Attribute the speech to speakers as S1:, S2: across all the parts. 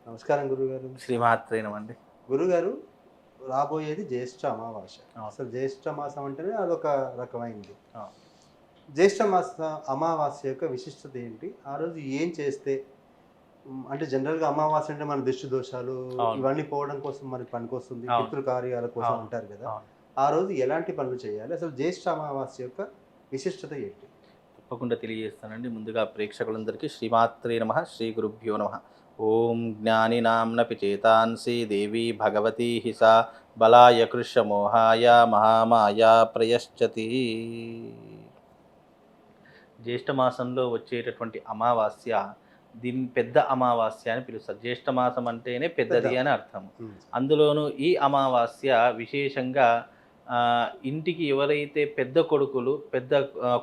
S1: నమస్కారం గురుగారు.
S2: శ్రీమాత్రే నమండి.
S1: గురుగారు, రాబోయేది జ్యేష్ఠ అమావాస్య.
S2: అవును.
S1: అసలు జ్యేష్ఠ మాసం అంటేనే అదొక రకమైంది.
S2: అవును.
S1: జ్యేష్ఠ మాస అమావాస్య యొక్క విశిష్టత ఏంటి? ఆ రోజు ఏం చేస్తే అంటే జనరల్‌గా అమావాస్య అంటే మన దిష్టి దోషాలు
S2: అవును.
S1: ఇవన్నీ పోవడం కోసం మనకి పనికొస్తుంది.
S2: అవును.
S1: పితృకార్యాల కోసం
S2: అవును.
S1: అంటారు గదా!
S2: అవును.
S1: ఆ రోజు ఎలాంటి పనులు చేయాలి? అసలు జ్యేష్ఠ అమావాస్య యొక్క విశిష్టత ఏంటి?
S2: తప్పకుండా తెలియజేస్తానండి. ముందుగా ప్రేక్షకులందరికీ శ్రీమాత్రే నమః, శ్రీ గురుభ్యో నమః. ఓం జ్ఞానినాంనపి చేతాంసి దేవీ భగవతి హి సా బలాయ కృశమోహాయ మహామాయా ప్రయశ్చతి. జ్యేష్ఠ మాసంలో వచ్చేటటువంటి అమావాస్య దీన్ని పెద్ద అమావాస్య అని పిలుస్తారు. జ్యేష్ఠ మాసం అంటేనే
S1: పెద్ద
S2: పెద్దది అని అర్థం.
S1: హ్మ్.
S2: అందులోనూ ఈ అమావాస్య విశేషంగా ఇంటికి ఎవరైతే పెద్ద కొడుకులు, పెద్ద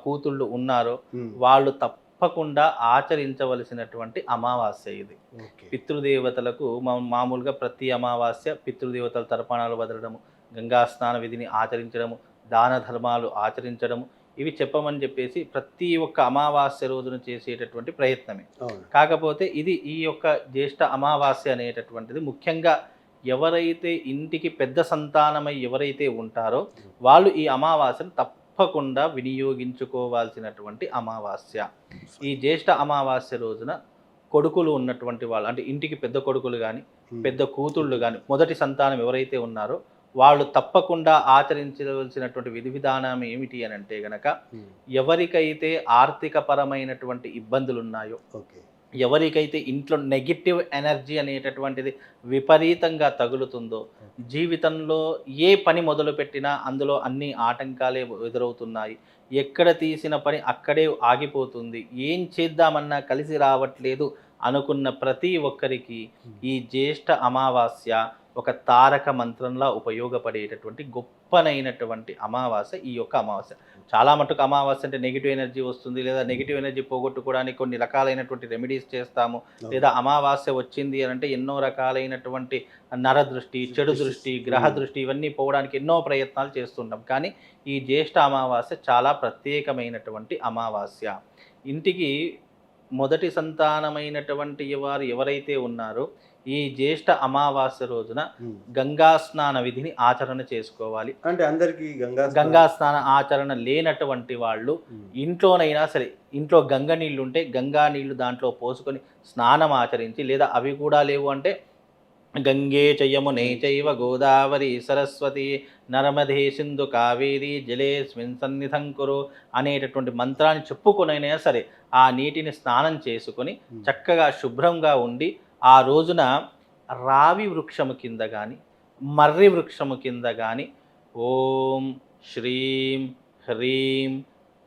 S2: కూతుళ్ళు ఉన్నారో
S1: హ్మ్.
S2: వాళ్ళు తప్పకుండా ఆచరించవలసినటువంటి అమావాస్య ఇది.
S1: ఓకే.
S2: పితృదేవతలకు మామూలుగా ప్రతి అమావాస్య పితృదేవతల తర్పణాలు వదలడము, గంగా స్నాన విధిని ఆచరించడము, దాన ధర్మాలు ఆచరించడము, ఇవి చెప్పమని చెప్పేసి ప్రతి ఒక్క అమావాస్య రోజున చేసేటటువంటి ప్రయత్నమే.
S1: అవును.
S2: కాకపోతే ఇది ఈ యొక్క జ్యేష్ఠ అమావాస్య అనేటటువంటిది ముఖ్యంగా ఎవరైతే ఇంటికి పెద్ద సంతానమై ఎవరైతే ఉంటారో వాళ్ళు ఈ అమావాస్యను తప్పకుండా వినియోగించుకోవాల్సినటువంటి అమావాస్య. ఈ జ్యేష్ఠ అమావాస్య రోజున కొడుకులు ఉన్నటువంటి వాళ్ళు అంటే ఇంటికి పెద్ద కొడుకులు కానీ
S1: హ్మ్.
S2: పెద్ద కూతుళ్ళు కానీ మొదటి సంతానం ఎవరైతే ఉన్నారో వాళ్ళు తప్పకుండా ఆచరించవలసినటువంటి విధి విధానం ఏమిటి అని అంటే గనక
S1: హ్మ్.
S2: ఎవరికైతే ఆర్థిక పరమైనటువంటి ఇబ్బందులు ఉన్నాయో,
S1: ఓకే.
S2: ఎవరికైతే ఇంట్లో నెగిటివ్ ఎనర్జీ అనేటటువంటిది విపరీతంగా తగులుతుందో, జీవితంలో ఏ పని మొదలుపెట్టినా అందులో అన్ని ఆటంకాలే ఎదురవుతున్నాయి, ఎక్కడ తీసిన పని అక్కడే ఆగిపోతుంది, ఏం చేద్దామన్నా కలిసి రావట్లేదు అనుకున్న ప్రతి ఒక్కరికి ఈ జ్యేష్ఠ అమావాస్య ఒక తారక మంత్రంలా ఉపయోగపడేటటువంటి గొప్పనైనటువంటి అమావాస్య ఈ యొక్క అమావాస్య. చాలా మటుకు అమావాస్య అంటే నెగిటివ్ ఎనర్జీ వస్తుంది, లేదా నెగిటివ్ ఎనర్జీ పోగొట్టుకోవడానికి కొన్ని రకాలైనటువంటి రెమెడీస్ చేస్తాము, లేదా అమావాస్య వచ్చింది అని అంటే ఎన్నో రకాలైనటువంటి నరదృష్టి, చెడు దృష్టి, గ్రహ దృష్టి ఇవన్నీ పోవడానికి ఎన్నో ప్రయత్నాలు చేస్తుంటాం. కానీ ఈ జ్యేష్ఠ అమావాస్య చాలా ప్రత్యేకమైనటువంటి అమావాస్య. ఇంటికి మొదటి సంతానమైనటువంటి వారు ఎవరైతే ఉన్నారో ఈ జ్యేష్ఠ అమావాస్య రోజున
S1: హ్మ్.
S2: గంగా స్నాన విధిని ఆచరణ చేసుకోవాలి.
S1: అంటే అందరికీ
S2: గంగా స్నాన ఆచరణ లేనటువంటి వాళ్ళు
S1: హ్మ్.
S2: ఇంట్లోనైనా సరే, ఇంట్లో గంగ నీళ్ళు ఉంటే గంగా నీళ్లు దాంట్లో పోసుకొని స్నానం ఆచరించి, లేదా అవి కూడా లేవు అంటే గంగే చ యమునే చైవ గోదావరి సరస్వతి నర్మదే సింధు కావేరి జలేస్మిన్ సన్నిధం కురు అనేటటువంటి మంత్రాన్ని చెప్పుకొనైనా సరే ఆ నీటిని స్నానం చేసుకొని చక్కగా శుభ్రంగా ఉండి ఆ రోజున రావి వృక్షము కింద కానీ మర్రి వృక్షము కింద కానీ ఓం శ్రీం హ్రీం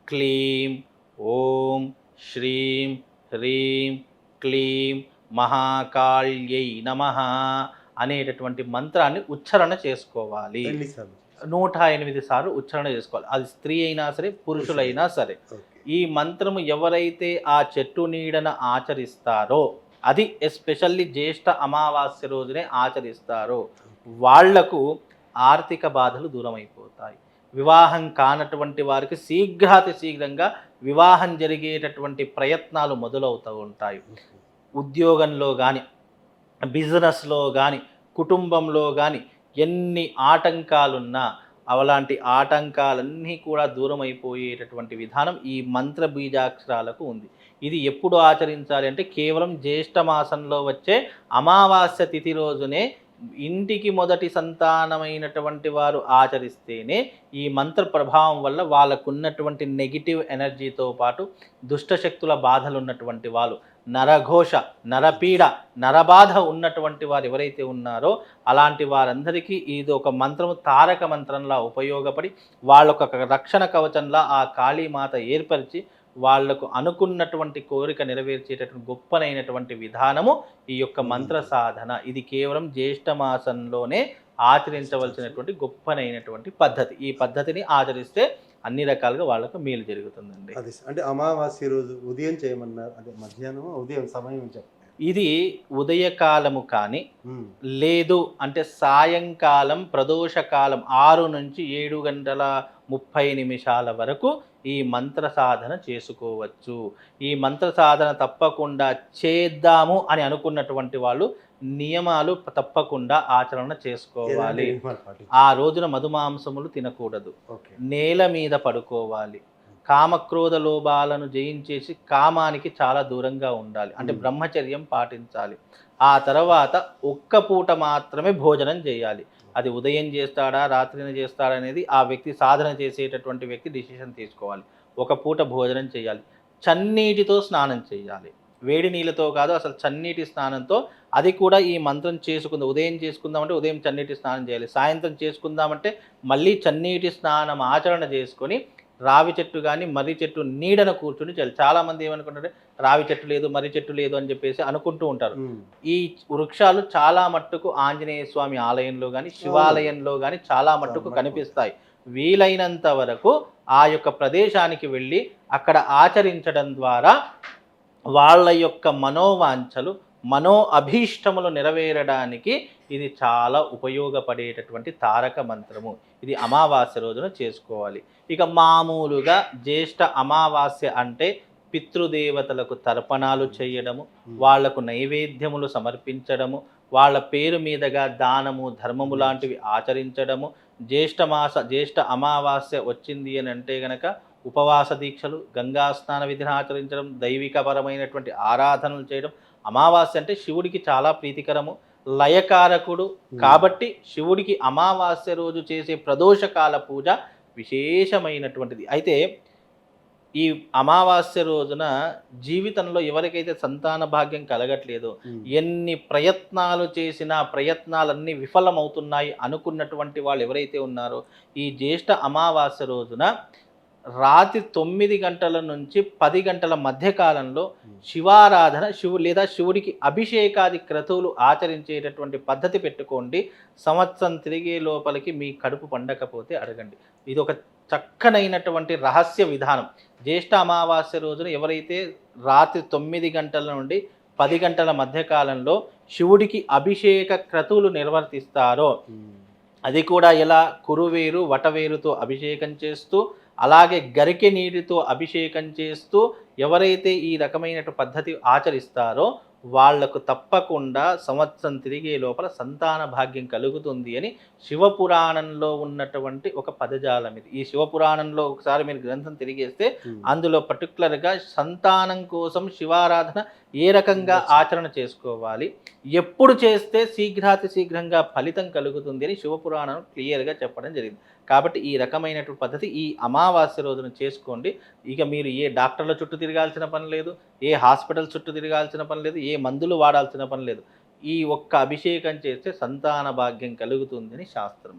S2: క్లీం ఓం శ్రీం హ్రీం క్లీం మహాకాళ్యై నమః అనేటటువంటి మంత్రాన్ని ఉచ్చారణ చేసుకోవాలి.
S1: ఎన్నిసార్లు?
S2: 108 సార్లు ఉచ్చారణ చేసుకోవాలి. అది స్త్రీ అయినా సరే, పురుషులైనా సరే.
S1: ఓకే.
S2: ఈ మంత్రము ఎవరైతే ఆ చెట్టు నీడన ఆచరిస్తారో, అది ఎస్పెషల్లీ జ్యేష్ఠ అమావాస్య రోజునే ఆచరిస్తారో వాళ్లకు ఆర్థిక బాధలు దూరమైపోతాయి. వివాహం కానటువంటి వారికి శీఘ్రాతి శీఘ్రంగా వివాహం జరిగేటటువంటి ప్రయత్నాలు మొదలవుతూ ఉంటాయి. ఉద్యోగంలో కానీ, బిజినెస్లో కానీ, కుటుంబంలో కానీ ఎన్ని ఆటంకాలున్నా అలాంటి ఆటంకాలన్నీ కూడా దూరం అయిపోయేటటువంటి విధానం ఈ మంత్ర బీజాక్షరాలకు ఉంది. ఇది ఎప్పుడు ఆచరించాలి అంటే కేవలం జ్యేష్ఠ మాసంలో వచ్చే అమావాస్య తిథి రోజునే ఇంటికి మొదటి సంతానమైనటువంటి వారు ఆచరిస్తేనే ఈ మంత్ర ప్రభావం వల్ల వాళ్ళకున్నటువంటి నెగిటివ్ ఎనర్జీతో పాటు దుష్టశక్తుల బాధలు ఉన్నటువంటి వాళ్ళు, నరఘోష, నరపీడ, నరబాధ ఉన్నటువంటి వారు ఎవరైతే ఉన్నారో అలాంటి వారందరికీ ఇది ఒక మంత్రము తారక మంత్రంలా ఉపయోగపడి వాళ్ళొక రక్షణ కవచంలా ఆ కాళీమాత ఏర్పరిచి వాళ్లకు అనుకున్నటువంటి కోరిక నెరవేర్చేటటువంటి గొప్పనైనటువంటి విధానము ఈ యొక్క మంత్ర సాధన. ఇది కేవలం జ్యేష్ఠ మాసంలోనే ఆచరించవలసినటువంటి గొప్పనైనటువంటి పద్ధతి. ఈ పద్ధతిని ఆచరిస్తే అన్ని రకాలుగా వాళ్ళకు మేలు జరుగుతుందండి.
S1: అది అంటే అమావాస్య రోజు ఉదయం చేయమన్నారు. అంటే మధ్యాహ్నం, ఉదయం సమయం చెప్పండి.
S2: ఇది ఉదయకాలము కానీ లేదు అంటే సాయంకాలం ప్రదోషకాలం 6 నుంచి 7 గంటల 30 నిమిషాల వరకు ఈ మంత్ర సాధన చేసుకోవచ్చు. ఈ మంత్ర సాధన తప్పకుండా చేద్దాము అని అనుకున్నటువంటి వాళ్ళు నియమాలు తప్పకుండా ఆచరణ చేసుకోవాలి. ఆ రోజున మధుమాంసములు తినకూడదు. నేల మీద పడుకోవాలి. కామక్రోధ లోభాలను జయించేసి కామానికి చాలా దూరంగా ఉండాలి. అంటే బ్రహ్మచర్యం పాటించాలి. ఆ తర్వాత ఒక్క పూట మాత్రమే భోజనం చేయాలి. అది ఉదయం చేస్తాడా రాత్రిని చేస్తాడా అనేది ఆ వ్యక్తి సాధన చేసేటటువంటి వ్యక్తి డిసిషన్ తీసుకోవాలి. ఒక పూట భోజనం చేయాలి. చన్నీటితో స్నానం చేయాలి. వేడి నీళ్ళతో కాదు, అసలు చన్నీటి స్నానంతో. అది కూడా ఈ మంత్రం చేసుకుందాం, ఉదయం చేసుకుందామంటే ఉదయం చన్నీటి స్నానం చేయాలి. సాయంత్రం చేసుకుందామంటే మళ్ళీ చన్నీటి స్నానం ఆచరణ చేసుకొని రావి చెట్టు కానీ మర్రి చెట్టు నీడన కూర్చుని చేయాలి. చాలామంది ఏమనుకుంటారు, రావి చెట్టు లేదు మర్రి చెట్టు లేదు అని చెప్పేసి అనుకుంటూ ఉంటారు. ఈ వృక్షాలు చాలా మట్టుకు ఆంజనేయ స్వామి ఆలయంలో కానీ శివాలయంలో కానీ చాలా మట్టుకు కనిపిస్తాయి. వీలైనంత వరకు ఆ యొక్క ప్రదేశానికి వెళ్ళి అక్కడ ఆచరించడం ద్వారా వాళ్ళ యొక్క మనోవాంఛలు మనో అభీష్టములు నెరవేరడానికి ఇది చాలా ఉపయోగపడేటటువంటి తారక మంత్రము. ఇది అమావాస్య రోజున చేసుకోవాలి. ఇక మామూలుగా జ్యేష్ఠ అమావాస్య అంటే పితృదేవతలకు తర్పణాలు చేయడము, వాళ్లకు నైవేద్యములు సమర్పించడము, వాళ్ళ పేరు మీదుగా దానము ధర్మము లాంటివి ఆచరించడము. జ్యేష్ఠ అమావాస్య వచ్చింది అని అంటే గనక ఉపవాస దీక్షలు, గంగా స్నాన విధిని ఆచరించడం, దైవికపరమైనటువంటి ఆరాధనలు చేయడం. అమావాస్య అంటే శివుడికి చాలా ప్రీతికరము, లయకారకుడు కాబట్టి శివుడికి అమావాస్య రోజు చేసే ప్రదోషకాల పూజ విశేషమైనటువంటిది. అయితే ఈ అమావాస్య రోజున జీవితంలో ఎవరికైతే సంతాన భాగ్యం కలగట్లేదో, ఎన్ని ప్రయత్నాలు చేసినా ప్రయత్నాలన్నీ విఫలమవుతున్నాయి అనుకున్నటువంటి వాళ్ళు ఎవరైతే ఉన్నారో, ఈ జ్యేష్ఠ అమావాస్య రోజున రాత్రి 9 గంటల నుంచి 10 గంటల మధ్య కాలంలో శివారాధన లేదా శివుడికి అభిషేకాది క్రతువులు ఆచరించేటటువంటి పద్ధతి పెట్టుకోండి. సంవత్సరం తిరిగే లోపలికి మీ కడుపు పండకపోతే అడగండి. ఇది ఒక చక్కనైనటువంటి రహస్య విధానం. జ్యేష్ఠ అమావాస్య రోజున ఎవరైతే రాత్రి 9 గంటల నుండి 10 గంటల మధ్య కాలంలో శివుడికి అభిషేక క్రతువులు నిర్వర్తిస్తారో, అది కూడా ఎలా కురువేరు వటవేరుతో అభిషేకం చేస్తూ, అలాగే గరికె నీటితో అభిషేకం చేస్తూ ఎవరైతే ఈ రకమైన పద్ధతి ఆచరిస్తారో వాళ్లకు తప్పకుండా సంవత్సరం తిరిగే లోపల సంతాన భాగ్యం కలుగుతుంది అని శివపురాణంలో ఉన్నటువంటి ఒక పదజాలం ఇది. ఈ శివపురాణంలో ఒకసారి మీరు గ్రంథం తిరిగేస్తే అందులో పర్టికులర్గా సంతానం కోసం శివారాధన ఏ రకంగా ఆచరణ చేసుకోవాలి, ఎప్పుడు చేస్తే శీఘ్రాతి శీఘ్రంగా ఫలితం కలుగుతుంది అని శివపురాణం క్లియర్గా చెప్పడం జరిగింది. కాబట్టి ఈ రకమైనటువంటి పద్ధతి ఈ అమావాస్య రోజున చేసుకోండి. ఇక మీరు ఏ డాక్టర్ల చుట్టూ తిరగాల్సిన పని లేదు, ఏ హాస్పిటల్ చుట్టూ తిరగాల్సిన పని లేదు, ఏ మందులు వాడాల్సిన పని లేదు. ఈ ఒక్క అభిషేకం చేస్తే సంతాన భాగ్యం కలుగుతుందని శాస్త్రం.